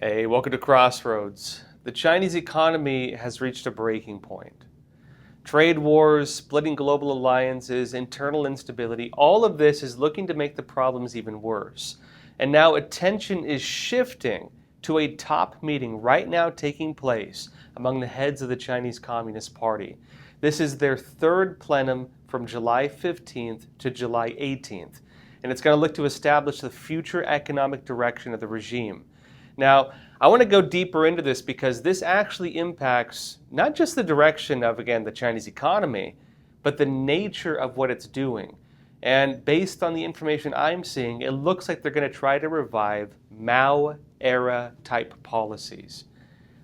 Hey, welcome to Crossroads. The Chinese economy has reached a breaking point. Trade wars, splitting global alliances, internal instability, all of this is looking to make the problems even worse. And now attention is shifting to a top meeting right now taking place among the heads of the Chinese Communist Party. This is their third plenum from July 15th to July 18th. And it's going to look to establish the future economic direction of the regime. Now, I want to go deeper into this because this actually impacts not just the direction of, again, the Chinese economy, but the nature of what it's doing. And based on the information I'm seeing, it looks like they're going to try to revive Mao-Era type policies.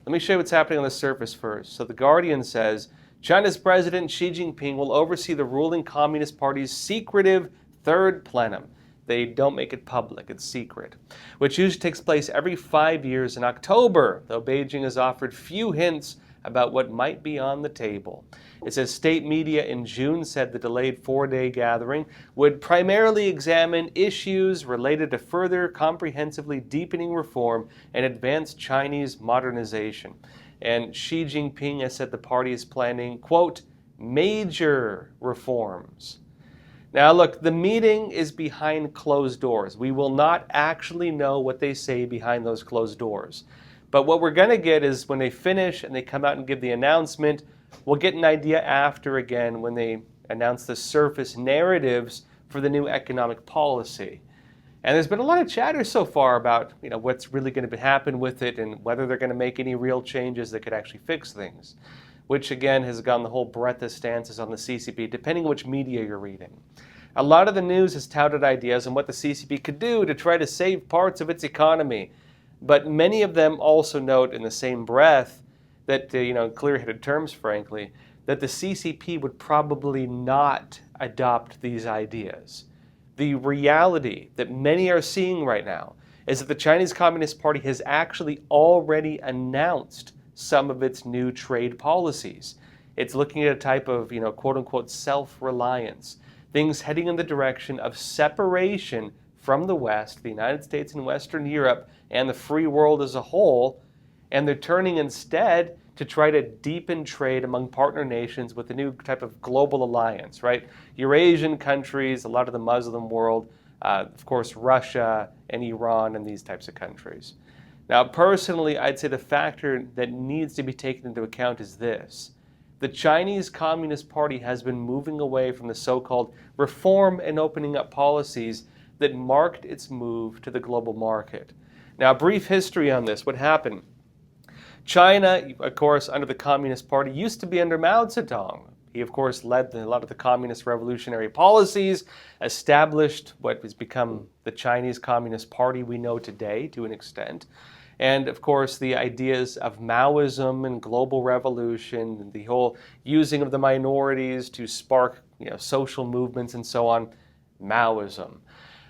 Let me show you what's happening on the surface first. So The Guardian says, China's President Xi Jinping will oversee the ruling Communist Party's secretive third plenum. They don't make it public, it's secret, which usually takes place every 5 years in October, though Beijing has offered few hints about what might be on the table. It says state media in June said the delayed 4-day gathering would primarily examine issues related to further comprehensively deepening reform and advanced Chinese modernization. And Xi Jinping has said the party is planning, quote, major reforms. Now look, the meeting is behind closed doors. We will not actually know what they say behind those closed doors. But what we're going to get is when they finish and they come out and give the announcement, we'll get an idea after again when they announce the surface narratives for the new economic policy. And there's been a lot of chatter so far about what's really going to happen with it and whether they're going to make any real changes that could actually fix things, which again has gone the whole breadth of stances on the CCP, depending on which media you're reading. A lot of the news has touted ideas on what the CCP could do to try to save parts of its economy, but many of them also note in the same breath that, in clear-headed terms, frankly, that the CCP would probably not adopt these ideas. The reality that many are seeing right now is that the Chinese Communist Party has actually already announced some of its new trade policies. It's looking at a type of, quote-unquote self-reliance, things heading in the direction of separation from the West, the United States and Western Europe, and the free world as a whole, and they're turning instead to try to deepen trade among partner nations with a new type of global alliance, right? Eurasian countries, a lot of the Muslim world, of course Russia and Iran and these types of countries. Now, personally, I'd say the factor that needs to be taken into account is this. The Chinese Communist Party has been moving away from the so-called reform and opening up policies that marked its move to the global market. Now, a brief history on this. What happened? China, of course, under the Communist Party, used to be under Mao Zedong. He, of course, led a lot of the communist revolutionary policies, established what has become the Chinese Communist Party we know today to an extent. And, of course, the ideas of Maoism and global revolution, and the whole using of the minorities to spark social movements and so on, Maoism.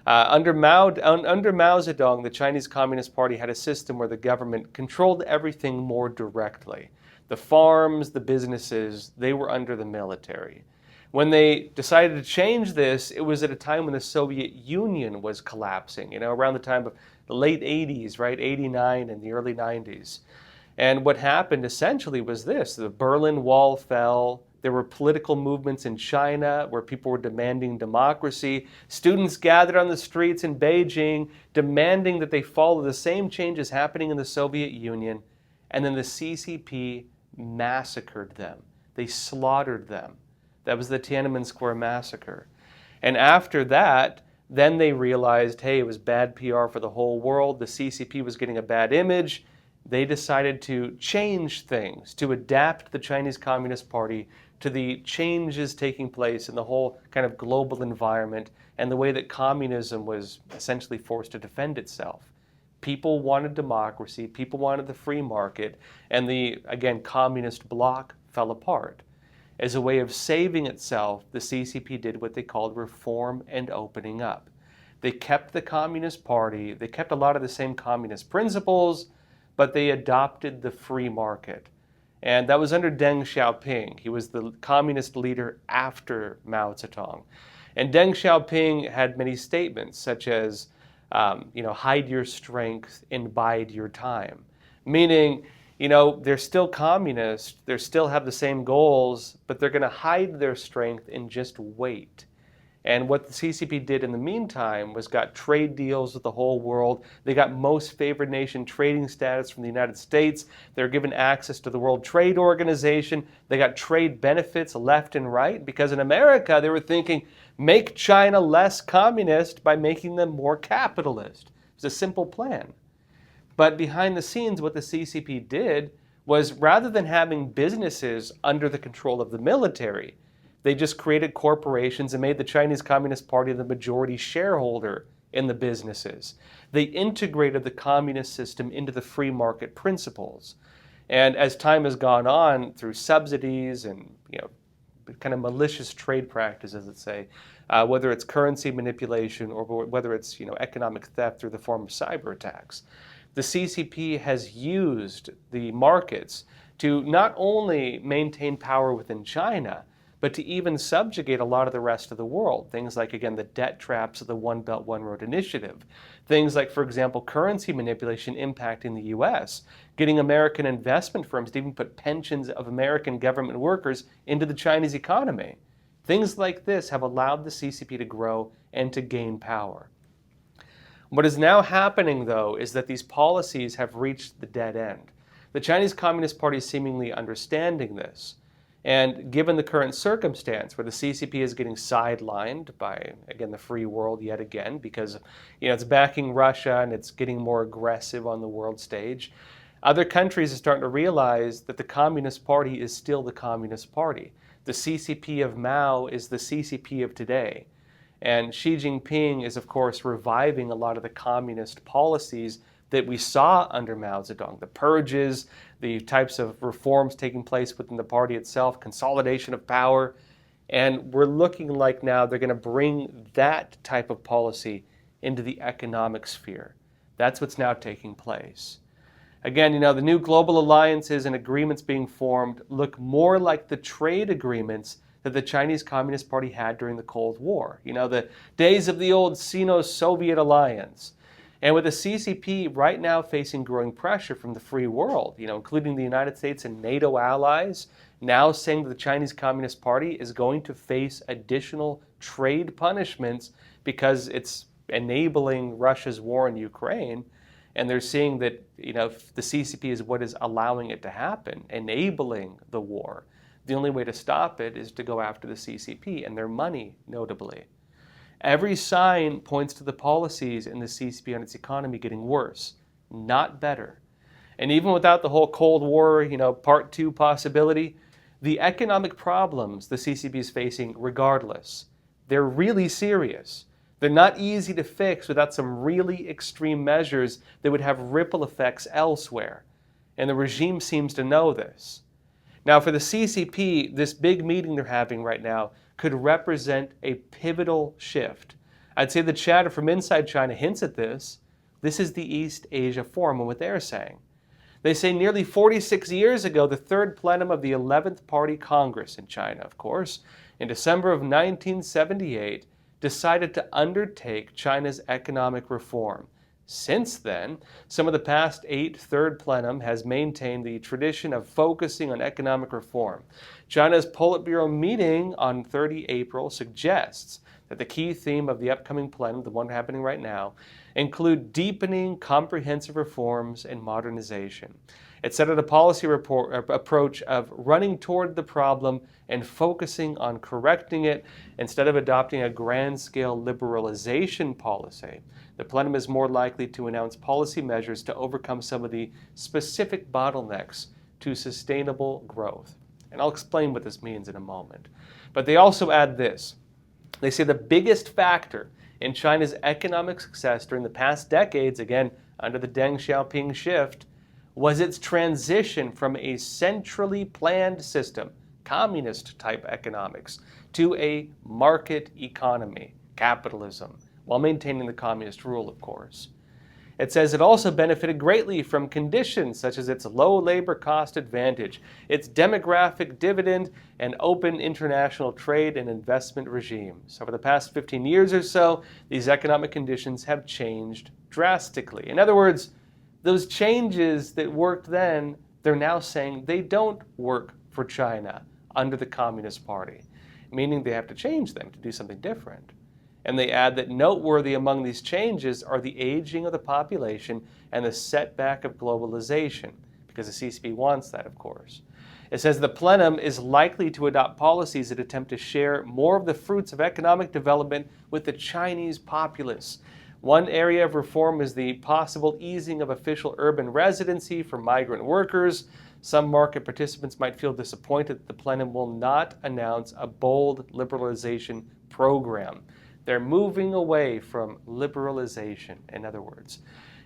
Under Mao Zedong, the Chinese Communist Party had a system where the government controlled everything more directly. The farms, the businesses, they were under the military. When they decided to change this, it was at a time when the Soviet Union was collapsing, around the time of the late 80s, right, 89 and the early 90s. And what happened essentially was this. The Berlin Wall fell. There were political movements in China where people were demanding democracy. Students gathered on the streets in Beijing demanding that they follow the same changes happening in the Soviet Union. And then the CCP massacred them. They slaughtered them. That was the Tiananmen Square massacre. And after that, then they realized, hey, it was bad PR for the whole world. The CCP was getting a bad image. They decided to change things, to adapt the Chinese Communist Party to the changes taking place in the whole kind of global environment and the way that communism was essentially forced to defend itself. People wanted democracy, people wanted the free market, and the, again, communist bloc fell apart. As a way of saving itself, the CCP did what they called reform and opening up. They kept the Communist Party, they kept a lot of the same communist principles, but they adopted the free market. And that was under Deng Xiaoping. He was the communist leader after Mao Zedong. And Deng Xiaoping had many statements, such as, hide your strength and bide your time. Meaning, they're still communist, they still have the same goals, but they're going to hide their strength and just wait. And what the CCP did in the meantime was got trade deals with the whole world. They got most favored nation trading status from the United States. They're given access to the World Trade Organization. They got trade benefits left and right because in America they were thinking, make China less communist by making them more capitalist. It's a simple plan. But behind the scenes, what the CCP did was rather than having businesses under the control of the military, they just created corporations and made the Chinese Communist Party the majority shareholder in the businesses. They integrated the communist system into the free market principles. And as time has gone on through subsidies and kind of malicious trade practices, let's say, whether it's currency manipulation or whether it's economic theft through the form of cyber attacks, the CCP has used the markets to not only maintain power within China, but to even subjugate a lot of the rest of the world. Things like, again, the debt traps of the One Belt, One Road initiative. Things like, for example, currency manipulation impacting the U.S., getting American investment firms to even put pensions of American government workers into the Chinese economy. Things like this have allowed the CCP to grow and to gain power. What is now happening, though, is that these policies have reached the dead end. The Chinese Communist Party is seemingly understanding this. And given the current circumstance where the CCP is getting sidelined by, again, the free world yet again, because it's backing Russia and it's getting more aggressive on the world stage, other countries are starting to realize that the Communist Party is still the Communist Party. The CCP of Mao is the CCP of today. And Xi Jinping is, of course, reviving a lot of the communist policies that we saw under Mao Zedong, the purges, the types of reforms taking place within the party itself, consolidation of power. And we're looking like now they're going to bring that type of policy into the economic sphere. That's what's now taking place. Again, the new global alliances and agreements being formed look more like the trade agreements that the Chinese Communist Party had during the Cold War. The days of the old Sino-Soviet alliance. And with the CCP right now facing growing pressure from the free world, including the United States and NATO allies, now saying that the Chinese Communist Party is going to face additional trade punishments because it's enabling Russia's war in Ukraine. And they're seeing that, the CCP is what is allowing it to happen, enabling the war. The only way to stop it is to go after the CCP and their money, notably. Every sign points to the policies in the CCP and its economy getting worse, not better. And even without the whole Cold War, Part 2 possibility, the economic problems the CCP is facing regardless, they're really serious. They're not easy to fix without some really extreme measures that would have ripple effects elsewhere. And the regime seems to know this. Now, for the CCP, this big meeting they're having right now could represent a pivotal shift. I'd say the chatter from inside China hints at this. This is the East Asia Forum and what they're saying. They say nearly 46 years ago, the third plenum of the 11th Party Congress in China, of course, in December of 1978, decided to undertake China's economic reform. Since then, some of the past 8 third plenum has maintained the tradition of focusing on economic reform. China's Politburo meeting on 30 April suggests that the key theme of the upcoming plenum, the one happening right now, include deepening comprehensive reforms and modernization. It set out a policy approach of running toward the problem and focusing on correcting it instead of adopting a grand-scale liberalization policy. The plenum is more likely to announce policy measures to overcome some of the specific bottlenecks to sustainable growth. And I'll explain what this means in a moment. But they also add this. They say the biggest factor in China's economic success during the past decades, again, under the Deng Xiaoping shift, was its transition from a centrally planned system, communist-type economics, to a market economy, capitalism, while maintaining the communist rule, of course. It says it also benefited greatly from conditions such as its low labor cost advantage, its demographic dividend, and open international trade and investment regimes. Over the past 15 years or so, these economic conditions have changed drastically. In other words, those changes that worked then, they're now saying they don't work for China under the Communist Party, meaning they have to change them to do something different. And they add that noteworthy among these changes are the aging of the population and the setback of globalization, because the CCP wants that, of course. It says the plenum is likely to adopt policies that attempt to share more of the fruits of economic development with the Chinese populace. One area of reform is the possible easing of official urban residency for migrant workers. Some market participants might feel disappointed that the plenum will not announce a bold liberalization program. They're moving away from liberalization, in other words.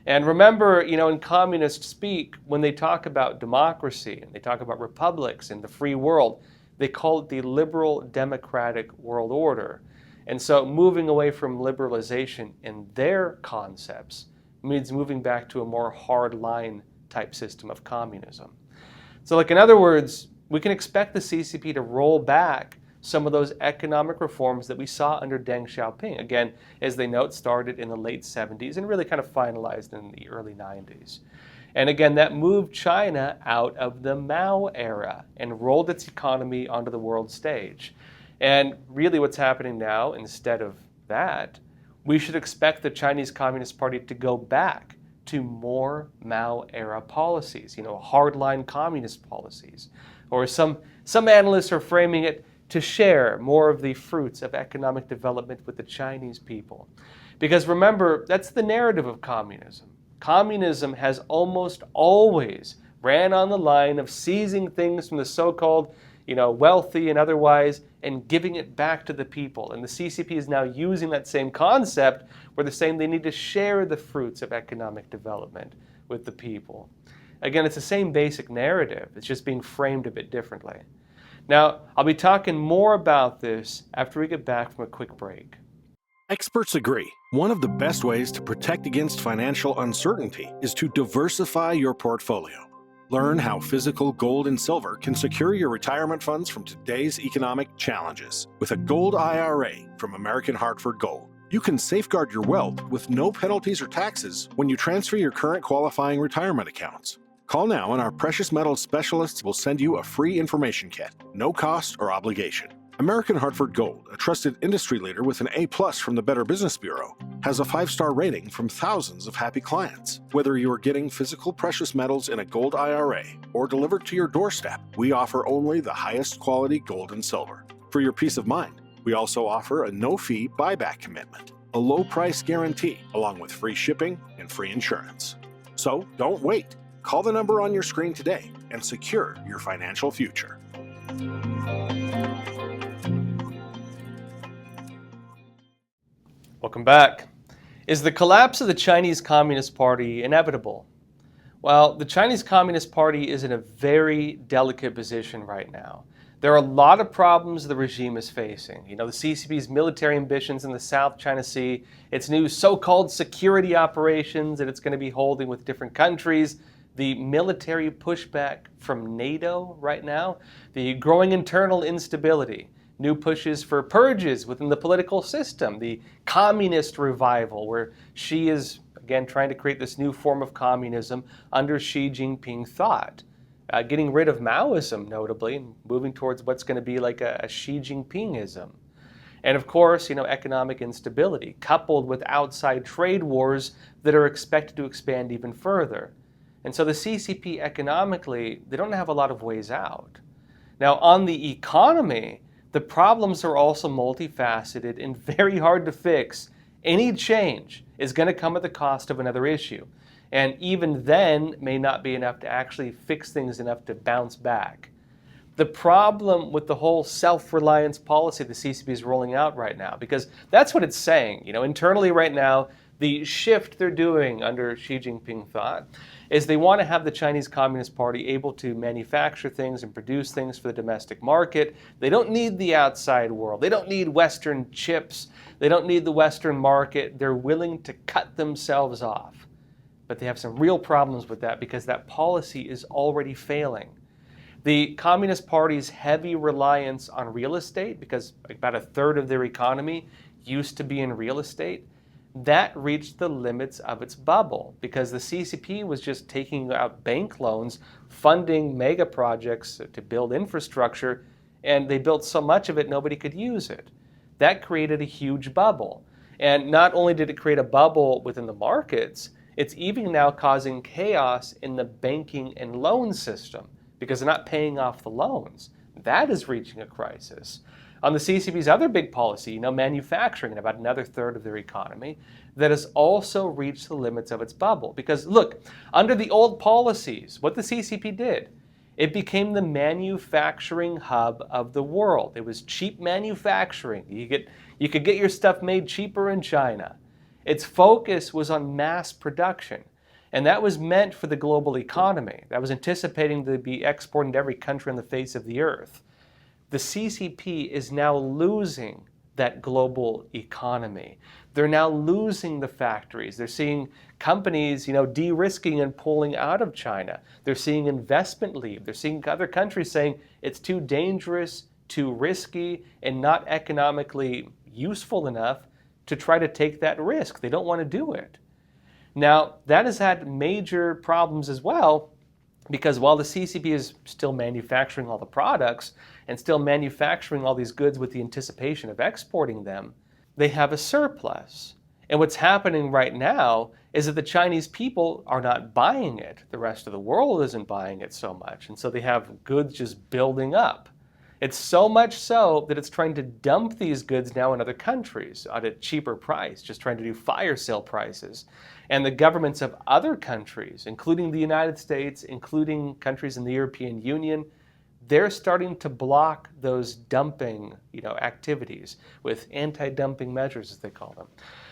And remember, in communist speak, when they talk about democracy and they talk about republics and the free world, they call it the liberal democratic world order. And so moving away from liberalization in their concepts means moving back to a more hard line type system of communism. So in other words, we can expect the CCP to roll back some of those economic reforms that we saw under Deng Xiaoping. Again, as they note, started in the late 70s and really kind of finalized in the early 90s. And again, that moved China out of the Mao-Era and rolled its economy onto the world stage. And really what's happening now, instead of that, we should expect the Chinese Communist Party to go back to more Mao-era policies, hardline communist policies. Or some analysts are framing it to share more of the fruits of economic development with the Chinese people. Because remember, that's the narrative of communism. Communism has almost always ran on the line of seizing things from the so-called wealthy and otherwise, and giving it back to the people. And the CCP is now using that same concept where they're saying they need to share the fruits of economic development with the people. Again, it's the same basic narrative. It's just being framed a bit differently. Now, I'll be talking more about this after we get back from a quick break. Experts agree. One of the best ways to protect against financial uncertainty is to diversify your portfolio. Learn how physical gold and silver can secure your retirement funds from today's economic challenges with a gold IRA from American Hartford Gold. You can safeguard your wealth with no penalties or taxes when you transfer your current qualifying retirement accounts. Call now and our precious metals specialists will send you a free information kit, no cost or obligation. American Hartford Gold, a trusted industry leader with an A+ from the Better Business Bureau, has a 5-star rating from thousands of happy clients. Whether you are getting physical precious metals in a gold IRA or delivered to your doorstep, we offer only the highest quality gold and silver. For your peace of mind, we also offer a no-fee buyback commitment, a low price guarantee, along with free shipping and free insurance. So don't wait. Call the number on your screen today and secure your financial future. Welcome back. Is the collapse of the Chinese Communist Party inevitable? Well, the Chinese Communist Party is in a very delicate position right now. There are a lot of problems the regime is facing. The CCP's military ambitions in the South China Sea, its new so-called security operations that it's going to be holding with different countries, the military pushback from NATO right now, the growing internal instability, new pushes for purges within the political system, the communist revival, where Xi is, again, trying to create this new form of communism under Xi Jinping thought. Getting rid of Maoism, notably, and moving towards what's going to be like a Xi Jinpingism. And of course, economic instability, coupled with outside trade wars that are expected to expand even further. And so the CCP economically, they don't have a lot of ways out. Now, on the economy, the problems are also multifaceted and very hard to fix. Any change is going to come at the cost of another issue. And even then may not be enough to actually fix things enough to bounce back. The problem with the whole self-reliance policy the CCP is rolling out right now, because that's what it's saying. Internally right now, the shift they're doing under Xi Jinping thought is they want to have the Chinese Communist Party able to manufacture things and produce things for the domestic market. They don't need the outside world. They don't need Western chips. They don't need the Western market. They're willing to cut themselves off. but they have some real problems with that because that policy is already failing. The Communist Party's heavy reliance on real estate, because about a third of their economy used to be in real estate, that reached the limits of its bubble because the CCP was just taking out bank loans, funding mega projects to build infrastructure, and they built so much of it nobody could use it. That created a huge bubble. And not only did it create a bubble within the markets, it's even now causing chaos in the banking and loan system because they're not paying off the loans. That is reaching a crisis. On the CCP's other big policy, manufacturing, about another third of their economy, that has also reached the limits of its bubble. Because look, under the old policies, what the CCP did, it became the manufacturing hub of the world. It was cheap manufacturing. You could get your stuff made cheaper in China. Its focus was on mass production. And that was meant for the global economy. That was anticipating to be exported to every country on the face of the earth. The CCP is now losing that global economy. They're now losing the factories. They're seeing companies, de-risking and pulling out of China. They're seeing investment leave. They're seeing other countries saying it's too dangerous, too risky, and not economically useful enough to try to take that risk. They don't want to do it. Now, that has had major problems as well, because while the CCP is still manufacturing all the products and still manufacturing all these goods with the anticipation of exporting them, they have a surplus. And what's happening right now is that the Chinese people are not buying it. The rest of the world isn't buying it so much. And so they have goods just building up. It's so much so that it's trying to dump these goods now in other countries at a cheaper price, just trying to do fire sale prices. And the governments of other countries, including the United States, including countries in the European Union, they're starting to block those dumping, activities with anti-dumping measures, as they call them.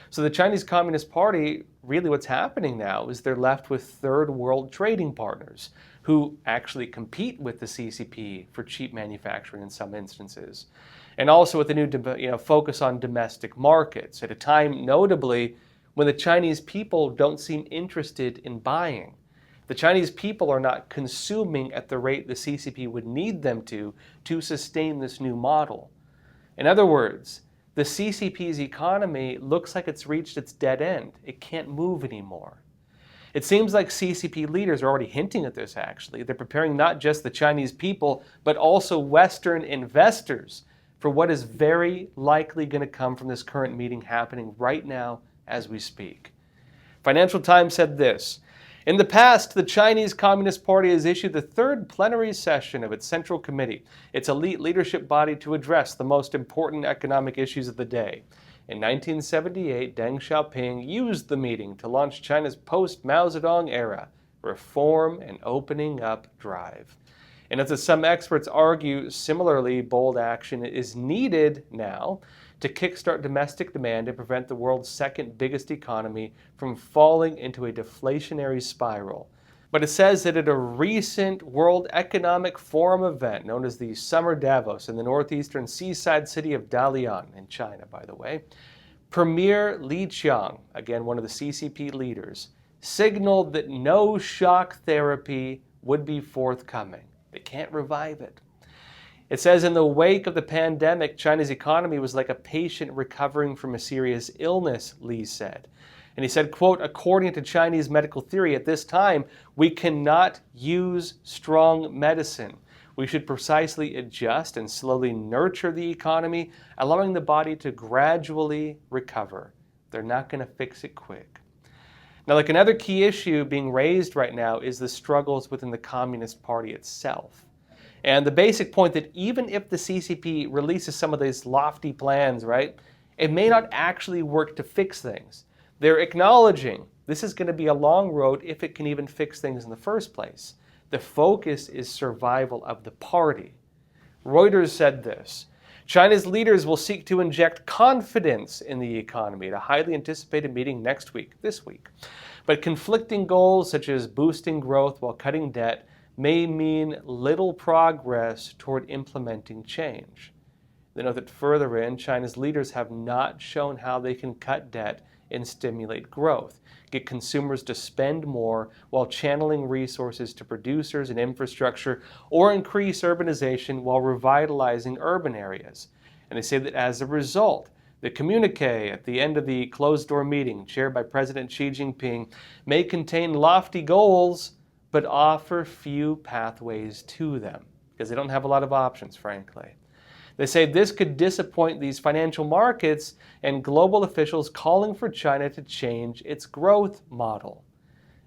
So the Chinese Communist Party, really what's happening now is they're left with third world trading partners who actually compete with the CCP for cheap manufacturing in some instances. And also with a new focus on domestic markets at a time, notably, when the Chinese people don't seem interested in buying. The Chinese people are not consuming at the rate the CCP would need them to sustain this new model. In other words, the CCP's economy looks like it's reached its dead end. It can't move anymore. It seems like CCP leaders are already hinting at this, actually. They're preparing not just the Chinese people, but also Western investors for what is very likely going to come from this current meeting happening right now as we speak. Financial Times said this: in the past, the Chinese Communist Party has issued the third plenary session of its Central Committee, its elite leadership body, to address the most important economic issues of the day. In 1978, Deng Xiaoping used the meeting to launch China's post-Mao Zedong era reform and opening up drive. And as some experts argue, similarly bold action is needed now to kickstart domestic demand and prevent the world's second biggest economy from falling into a deflationary spiral. But it says that at a recent World Economic Forum event known as the Summer Davos in the northeastern seaside city of Dalian in China, by the way, Premier Li Qiang, again one of the CCP leaders, signaled that no shock therapy would be forthcoming. They can't revive it. It says in the wake of the pandemic, China's economy was like a patient recovering from a serious illness, Li said. And he said, quote, according to Chinese medical theory at this time, we cannot use strong medicine. We should precisely adjust and slowly nurture the economy, allowing the body to gradually recover. They're not going to fix it quick. Now, like another key issue being raised right now is the struggles within the Communist Party itself. And the basic point that even if the CCP releases some of these lofty plans, right, it may not actually work to fix things. They're acknowledging this is going to be a long road if it can even fix things in the first place. The focus is survival of the party. Reuters said this: China's leaders will seek to inject confidence in the economy at a highly anticipated meeting this week. But conflicting goals such as boosting growth while cutting debt may mean little progress toward implementing change. They note that further in, China's leaders have not shown how they can cut debt and stimulate growth, get consumers to spend more while channeling resources to producers and infrastructure, or increase urbanization while revitalizing urban areas. And they say that as a result, the communique at the end of the closed-door meeting, chaired by President Xi Jinping, may contain lofty goals, but offer few pathways to them, because they don't have a lot of options, frankly. They say this could disappoint these financial markets and global officials calling for China to change its growth model.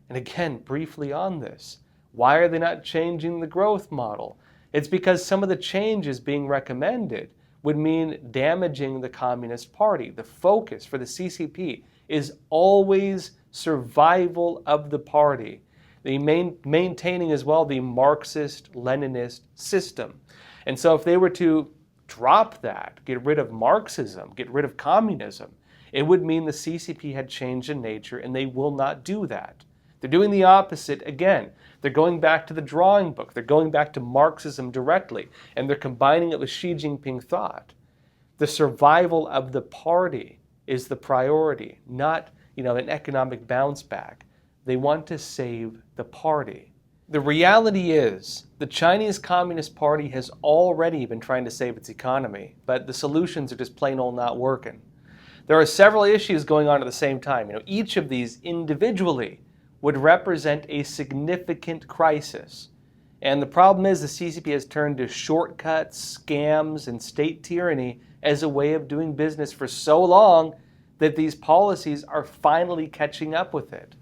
And again, briefly on this, why are they not changing the growth model? It's because some of the changes being recommended would mean damaging the Communist Party. The focus for the CCP is always survival of the party. They maintaining as well the Marxist-Leninist system. And so if they were to drop that, get rid of Marxism, get rid of communism, it would mean the CCP had changed in nature, and they will not do that. They're doing the opposite again. They're going back to the drawing book. They're going back to Marxism directly, and they're combining it with Xi Jinping thought. The survival of the party is the priority, not, an economic bounce back. They want to save the party. The reality is, the Chinese Communist Party has already been trying to save its economy, but the solutions are just plain old not working. There are several issues going on at the same time. Each of these individually would represent a significant crisis. And the problem is the CCP has turned to shortcuts, scams, and state tyranny as a way of doing business for so long that these policies are finally catching up with it.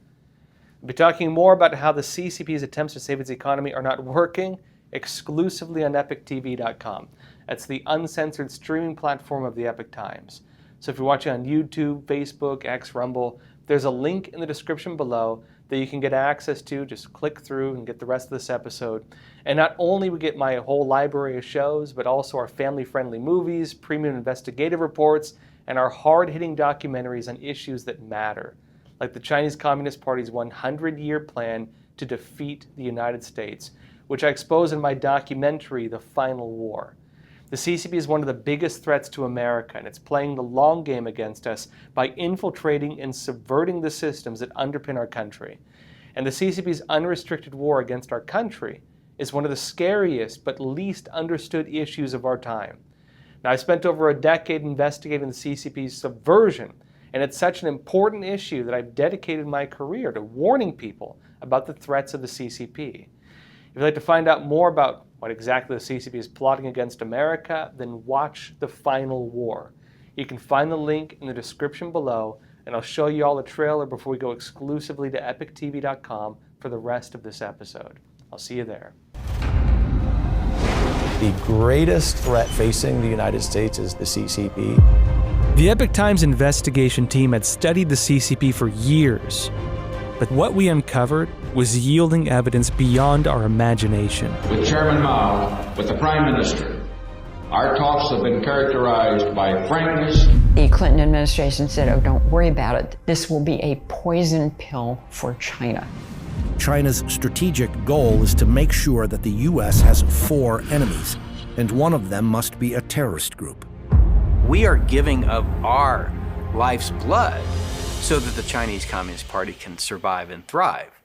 We'll be talking more about how the CCP's attempts to save its economy are not working exclusively on EpochTV.com. That's the uncensored streaming platform of the Epoch Times. So if you're watching on YouTube, Facebook, X, Rumble, there's a link in the description below that you can get access to. Just click through and get the rest of this episode. And not only we get my whole library of shows, but also our family-friendly movies, premium investigative reports, and our hard-hitting documentaries on issues that matter, like the Chinese Communist Party's 100-year plan to defeat the United States, which I expose in my documentary, The Final War. The CCP is one of the biggest threats to America, and it's playing the long game against us by infiltrating and subverting the systems that underpin our country. And the CCP's unrestricted war against our country is one of the scariest but least understood issues of our time. Now, I spent over a decade investigating the CCP's subversion, and it's such an important issue that I've dedicated my career to warning people about the threats of the CCP. If you'd like to find out more about what exactly the CCP is plotting against America, then watch The Final War. You can find the link in the description below, and I'll show you all a trailer before we go exclusively to EpochTV.com for the rest of this episode. I'll see you there. The greatest threat facing the United States is the CCP. The Epoch Times investigation team had studied the CCP for years, but what we uncovered was yielding evidence beyond our imagination. With Chairman Mao, with the Prime Minister, our talks have been characterized by frankness. The Clinton administration said, oh, don't worry about it. This will be a poison pill for China. China's strategic goal is to make sure that the U.S. has 4 enemies, and one of them must be a terrorist group. We are giving of our life's blood so that the Chinese Communist Party can survive and thrive.